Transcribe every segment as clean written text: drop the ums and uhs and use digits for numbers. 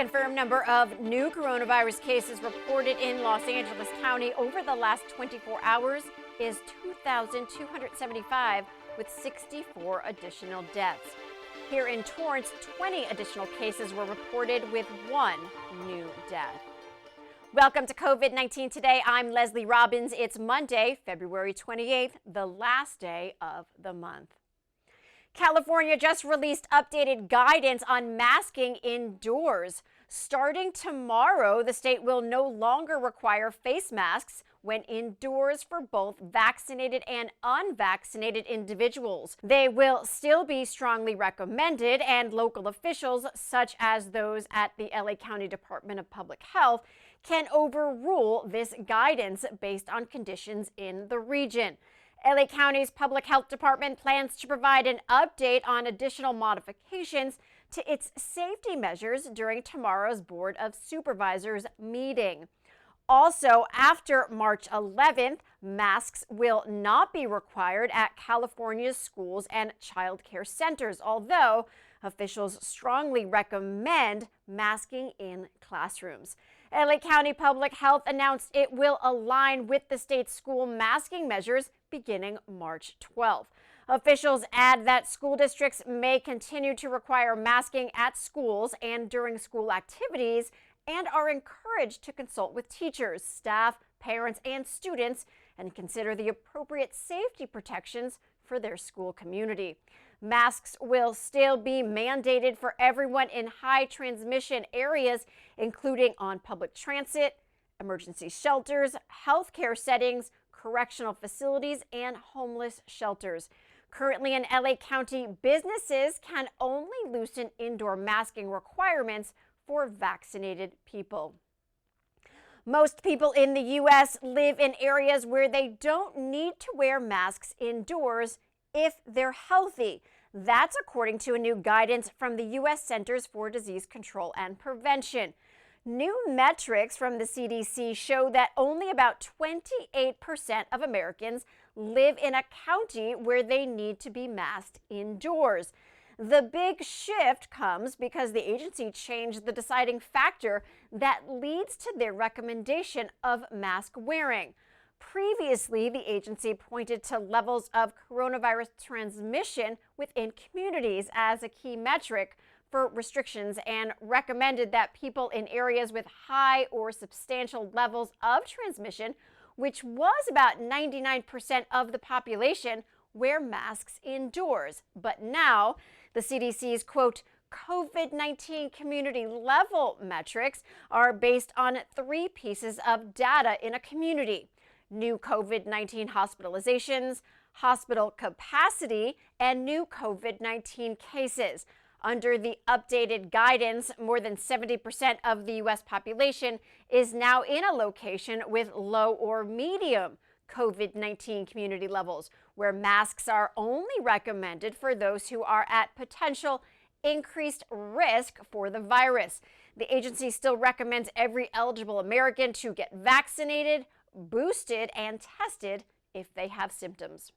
confirmed number of new coronavirus cases reported in Los Angeles County over the last 24 hours is 2,275, with 64 additional deaths. Here in Torrance, 20 additional cases were reported with 1 new death. Welcome to COVID-19 Today. I'm Leslie Robbins. It's Monday, February 28th, the last day of the month. California just released updated guidance on masking indoors. Starting tomorrow, the state will no longer require face masks when indoors for both vaccinated and unvaccinated individuals. They will still be strongly recommended, and local officials, such as those at the LA County Department of Public Health, can overrule this guidance based on conditions in the region. LA County's Public Health Department plans to provide an update on additional modifications to its safety measures during tomorrow's Board of Supervisors meeting. Also, after March 11th, masks will not be required at California's schools and child care centers, although officials strongly recommend masking in classrooms. LA County Public Health announced it will align with the state's school masking measures beginning March 12th. Officials add that school districts may continue to require masking at schools and during school activities, and are encouraged to consult with teachers, staff, parents, and students and consider the appropriate safety protections for their school community. Masks will still be mandated for everyone in high transmission areas, including on public transit, emergency shelters, healthcare settings, correctional facilities, and homeless shelters. Currently in LA County, businesses can only loosen indoor masking requirements for vaccinated people. Most people in the U.S. live in areas where they don't need to wear masks indoors if they're healthy. That's according to a new guidance from the U.S. Centers for Disease Control and Prevention. New metrics from the CDC show that only about 28% of Americans live in a county where they need to be masked indoors. The big shift comes because the agency changed the deciding factor that leads to their recommendation of mask wearing. Previously, the agency pointed to levels of coronavirus transmission within communities as a key metric for restrictions and recommended that people in areas with high or substantial levels of transmission, which was about 99% of the population, wear masks indoors. But now, the CDC's, quote, COVID-19 community level metrics are based on 3 pieces of data in a community: new COVID-19 hospitalizations, hospital capacity, and new COVID-19 cases. Under the updated guidance, more than 70% of the U.S. population is now in a location with low or medium COVID-19 community levels, where masks are only recommended for those who are at potential increased risk for the virus. The agency still recommends every eligible American to get vaccinated, boosted, and tested if they have symptoms.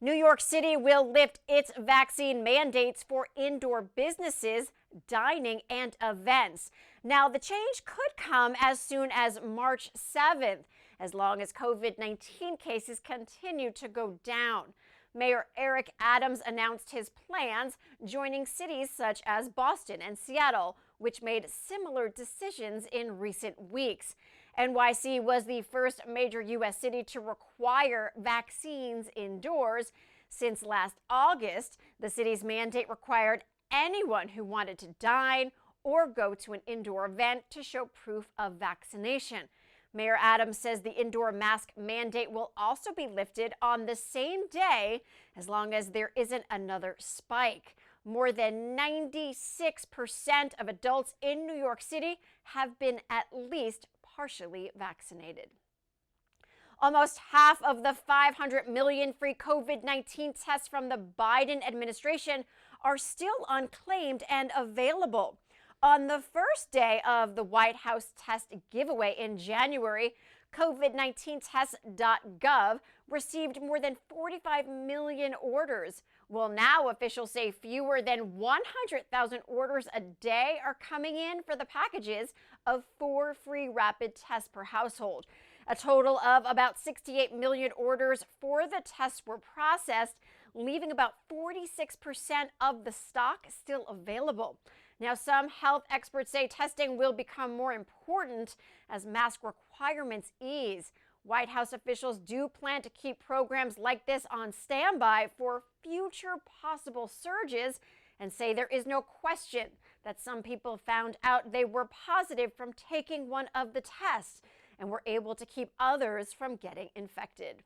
New York City will lift its vaccine mandates for indoor businesses, dining, and events. Now, the change could come as soon as March 7th, as long as COVID-19 cases continue to go down. Mayor Eric Adams announced his plans, joining cities such as Boston and Seattle, which made similar decisions in recent weeks. NYC was the first major U.S. city to require vaccines indoors. Since last August, the city's mandate required anyone who wanted to dine or go to an indoor event to show proof of vaccination. Mayor Adams says the indoor mask mandate will also be lifted on the same day, as long as there isn't another spike. More than 96% of adults in New York City have been at least partially vaccinated. Almost half of the 500 million free COVID-19 tests from the Biden administration are still unclaimed and available. On the first day of the White House test giveaway in January, COVID19tests.gov received more than 45 million orders. Well, now officials say fewer than 100,000 orders a day are coming in for the packages of 4 free rapid tests per household. A total of about 68 million orders for the tests were processed, leaving about 46% of the stock still available. Now, some health experts say testing will become more important as mask requirements ease. White House officials do plan to keep programs like this on standby for future possible surges and say there is no question that some people found out they were positive from taking one of the tests and were able to keep others from getting infected.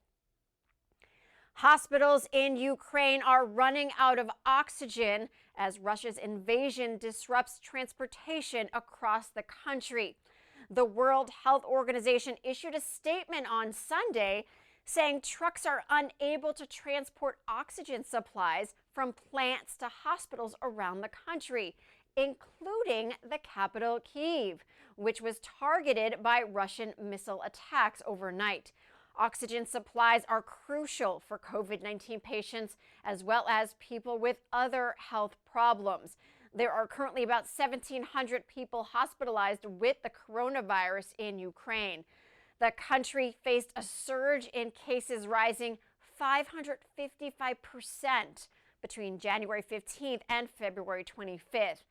Hospitals in Ukraine are running out of oxygen as Russia's invasion disrupts transportation across the country. The World Health Organization issued a statement on Sunday saying trucks are unable to transport oxygen supplies from plants to hospitals around the country, including the capital, Kyiv, which was targeted by Russian missile attacks overnight. Oxygen supplies are crucial for COVID-19 patients as well as people with other health problems. There are currently about 1,700 people hospitalized with the coronavirus in Ukraine. The country faced a surge in cases rising 555% between January 15th and February 25th.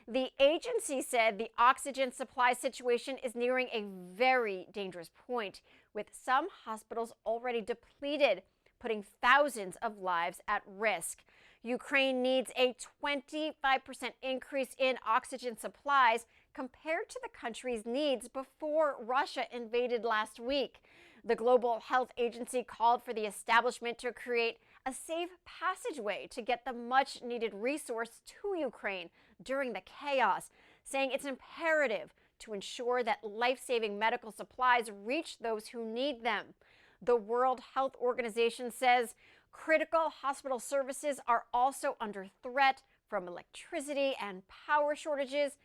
The agency said the oxygen supply situation is nearing a very dangerous point, with some hospitals already depleted, putting thousands of lives at risk. Ukraine needs a 25% increase in oxygen supplies compared to the country's needs before Russia invaded last week. The Global Health Agency called for the establishment to create a safe passageway to get the much-needed resource to Ukraine during the chaos, saying it's imperative to ensure that life-saving medical supplies reach those who need them. The World Health Organization says critical hospital services are also under threat from electricity and power shortages.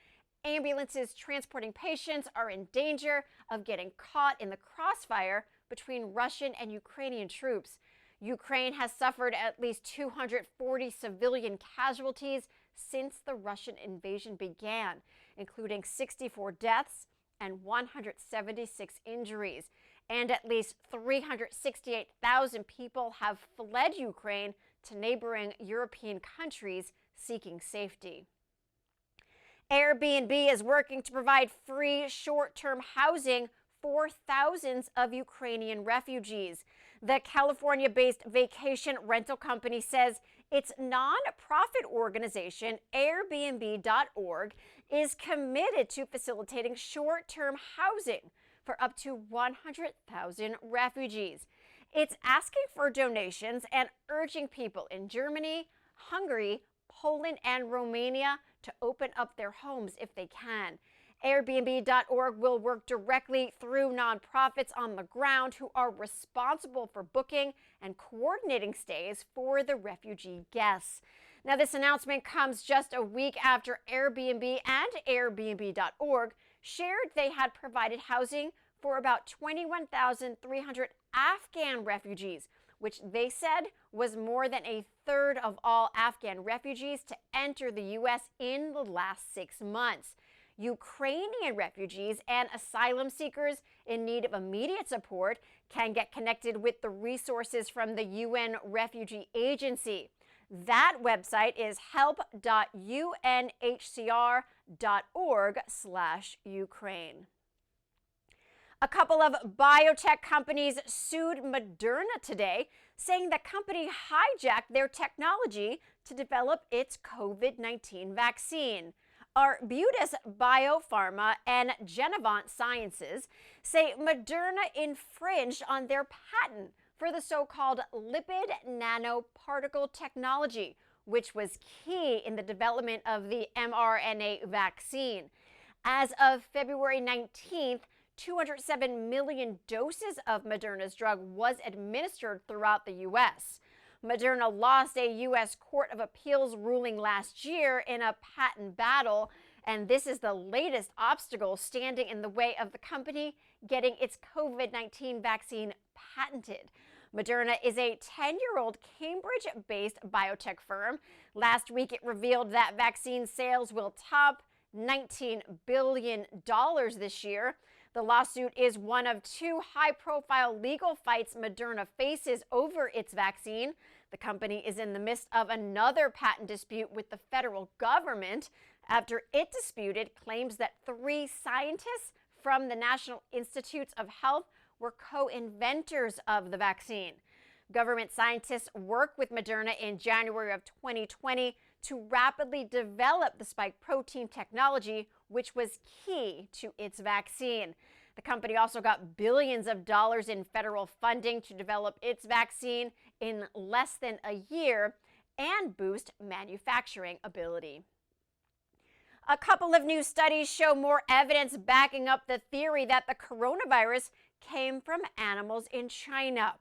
Ambulances transporting patients are in danger of getting caught in the crossfire between Russian and Ukrainian troops. Ukraine has suffered at least 240 civilian casualties since the Russian invasion began, including 64 deaths and 176 injuries. And at least 368,000 people have fled Ukraine to neighboring European countries seeking safety. AirBnB is working to provide free short-term housing for thousands of Ukrainian refugees. The California-based vacation rental company says its non-profit organization, Airbnb.org, is committed to facilitating short-term housing for up to 100,000 refugees. It's asking for donations and urging people in Germany, Hungary, Poland, and Romania to open up their homes if they can. Airbnb.org will work directly through nonprofits on the ground who are responsible for booking and coordinating stays for the refugee guests. Now, this announcement comes just a week after Airbnb and Airbnb.org shared they had provided housing for about 21,300 Afghan refugees, which they said was more than a third of all Afghan refugees to enter the U.S. in the last 6 months. Ukrainian refugees and asylum seekers in need of immediate support can get connected with the resources from the UN Refugee Agency. That website is help.unhcr.org/Ukraine. A couple of biotech companies sued Moderna today, saying the company hijacked their technology to develop its COVID-19 vaccine. Arbutus Biopharma and Genevant Sciences say Moderna infringed on their patent for the so-called lipid nanoparticle technology, which was key in the development of the mRNA vaccine. As of February 19th, 207 million doses of Moderna's drug was administered throughout the U.S. Moderna lost a U.S. Court of Appeals ruling last year in a patent battle, and this is the latest obstacle standing in the way of the company getting its COVID-19 vaccine patented. Moderna is a 10-year-old Cambridge-based biotech firm. Last week, it revealed that vaccine sales will top $19 billion this year. The lawsuit is one of two high-profile legal fights Moderna faces over its vaccine. The company is in the midst of another patent dispute with the federal government after it disputed claims that 3 scientists from the National Institutes of Health were co-inventors of the vaccine. Government scientists worked with Moderna in January of 2020 to rapidly develop the spike protein technology, which was key to its vaccine. The company also got billions of dollars in federal funding to develop its vaccine in less than a year and boost manufacturing ability. A couple of new studies show more evidence backing up the theory that the coronavirus came from animals in China.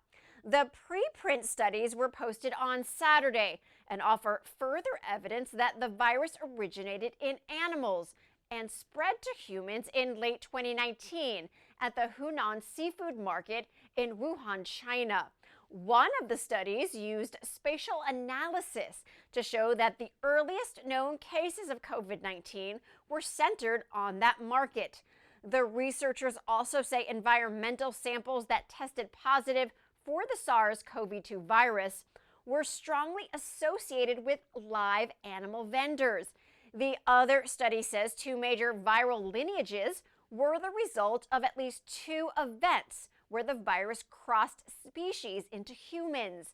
The preprint studies were posted on Saturday and offer further evidence that the virus originated in animals and spread to humans in late 2019 at the Hunan seafood market in Wuhan, China. One of the studies used spatial analysis to show that the earliest known cases of COVID-19 were centered on that market. The researchers also say environmental samples that tested positive for the SARS-CoV-2 virus were strongly associated with live animal vendors. The other study says 2 major viral lineages were the result of at least 2 events where the virus crossed species into humans.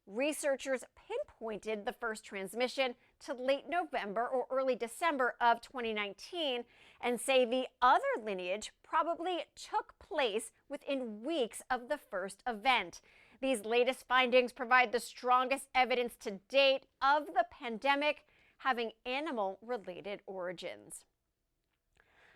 Researchers pinpointed the first transmission to late November or early December of 2019 and say the other lineage probably took place within weeks of the first event. These latest findings provide the strongest evidence to date of the pandemic having animal-related origins.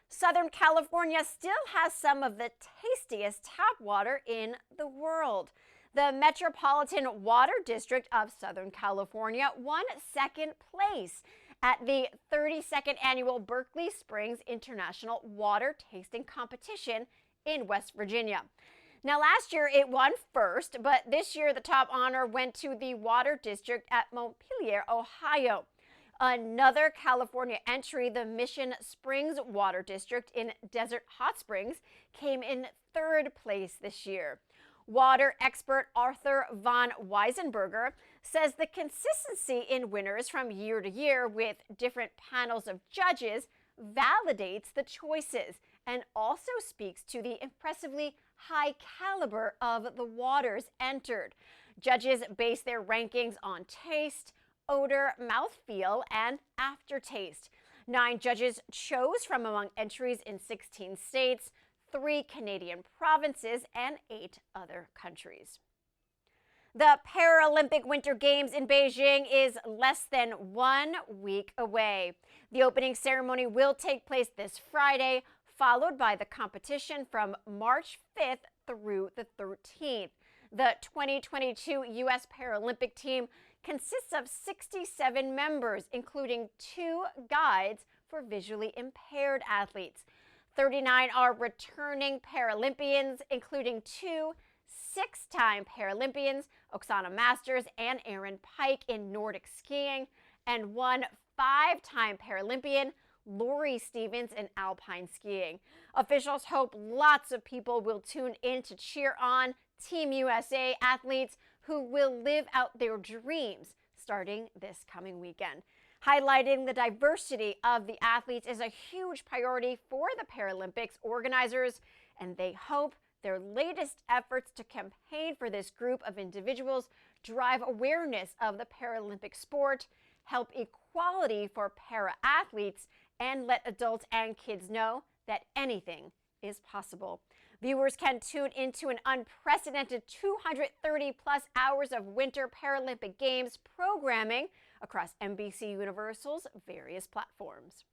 Southern California still has some of the tastiest tap water in the world. The Metropolitan Water District of Southern California won second place at the 32nd Annual Berkeley Springs International Water Tasting Competition in West Virginia. Now, last year it won first, but this year the top honor went to the Water District at Montpelier, Ohio. Another California entry, the Mission Springs Water District in Desert Hot Springs, came in third place this year. Water expert Arthur von Weisenberger says the consistency in winners from year to year with different panels of judges validates the choices and also speaks to the impressively high caliber of the waters entered. Judges base their rankings on taste, odor, mouthfeel, and aftertaste. 9 judges chose from among entries in 16 states, 3 Canadian provinces, and 8 other countries. The Paralympic Winter Games in Beijing is less than 1 week away. The opening ceremony will take place this Friday, followed by the competition from March 5th through the 13th. The 2022 U.S. Paralympic team consists of 67 members, including 2 guides for visually impaired athletes. 39 are returning Paralympians, including 2 6-time Paralympians, Oksana Masters and Aaron Pike in Nordic skiing, and 1 5-time Paralympian, Lori Stevens in alpine skiing. Officials hope lots of people will tune in to cheer on Team USA athletes who will live out their dreams starting this coming weekend. Highlighting the diversity of the athletes is a huge priority for the Paralympics organizers, and they hope their latest efforts to campaign for this group of individuals drive awareness of the Paralympic sport, help equality for para-athletes, and let adults and kids know that anything is possible. Viewers can tune into an unprecedented 230-plus hours of Winter Paralympic Games programming across NBC Universal's various platforms.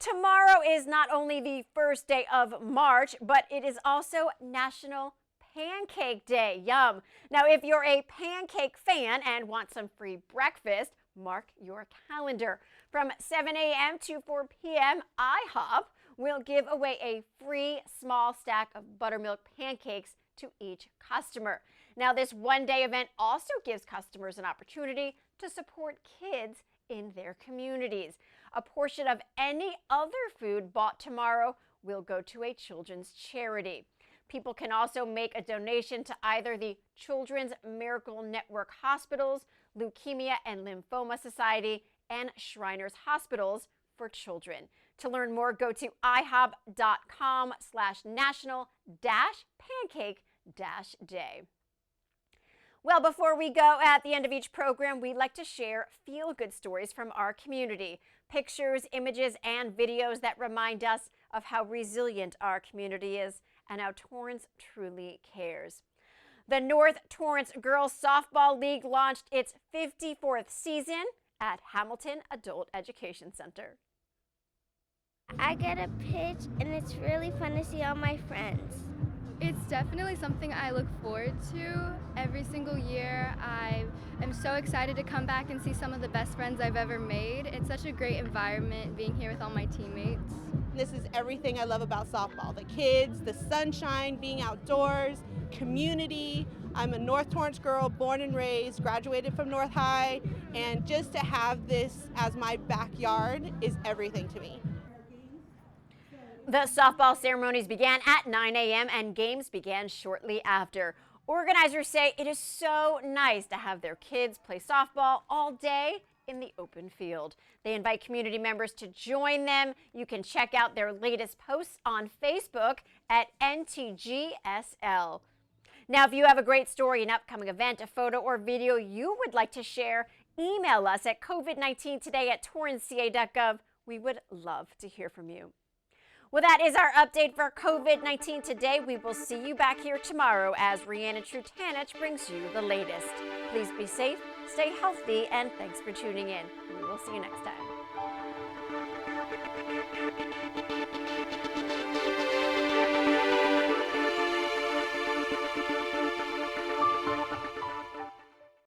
Tomorrow is not only the first day of March, but it is also National Pancake Day. Yum! Now, if you're a pancake fan and want some free breakfast, mark your calendar. From 7 a.m. to 4 p.m., IHOP will give away a free small stack of buttermilk pancakes to each customer. Now, this one-day event also gives customers an opportunity to support kids in their communities. A portion of any other food bought tomorrow will go to a children's charity. People can also make a donation to either the Children's Miracle Network Hospitals, Leukemia and Lymphoma Society, and Shriners Hospitals for Children. To learn more, go to ihop.com/national-pancake-day. Well, before we go, at the end of each program, we like to share feel-good stories from our community. Pictures, images, and videos that remind us of how resilient our community is and how Torrance truly cares. The North Torrance Girls Softball League launched its 54th season at Hamilton Adult Education Center. I get a pitch and it's really fun to see all my friends. It's definitely something I look forward to every single year. I am so excited to come back and see some of the best friends I've ever made. It's such a great environment being here with all my teammates. This is everything I love about softball. The kids, the sunshine, being outdoors, community. I'm a North Torrance girl, born and raised, graduated from North High, and just to have this as my backyard is everything to me. The softball ceremonies began at 9 a.m. and games began shortly after. Organizers say it is so nice to have their kids play softball all day in the open field. They invite community members to join them. You can check out their latest posts on Facebook at NTGSL. Now, if you have a great story, an upcoming event, a photo or video you would like to share, email us at covid19today@torranceca.gov. We would love to hear from you. Well, that is our update for COVID-19 today. We will see you back here tomorrow as Rhiannon Trutanich brings you the latest. Please be safe, stay healthy, and thanks for tuning in. We will see you next time.